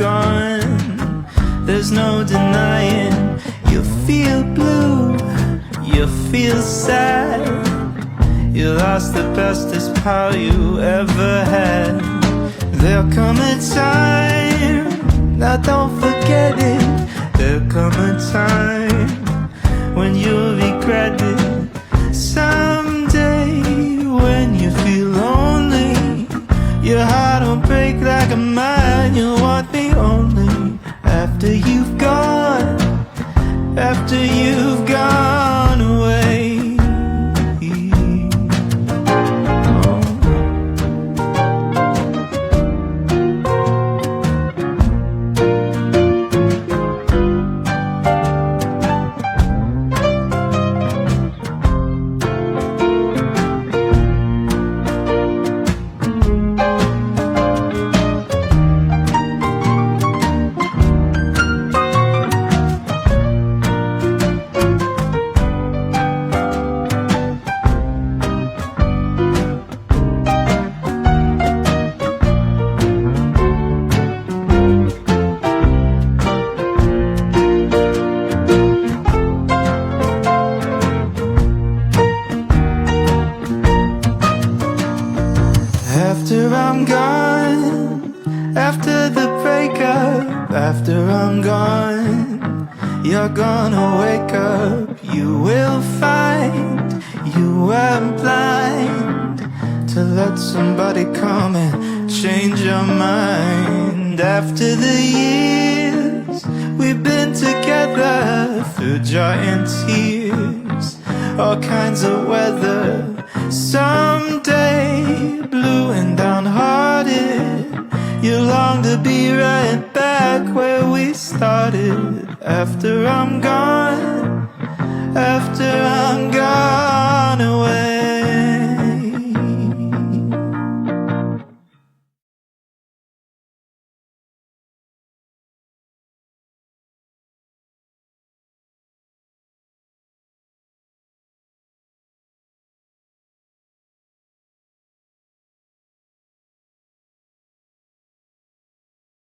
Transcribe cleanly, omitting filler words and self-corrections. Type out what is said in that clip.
gone, there's no denying. You feel blue, you feel sad. You lost the bestest pal you ever had. There'll come a time, now don't forget it. There'll come a time when you'll regret it. Someday when you feel lonely, your heart will break like a mine. You'll want me only after you've gone, after you've gone away. After I'm gone, after the breakup, after I'm gone, you're gonna wake up. You will find you were blind to let somebody come and change your mind. After the years we've been together, through joy and tears, all kinds of weather. Someday, blue and downhearted, you long to be right back where we started. After I'm gone, after I'm gone.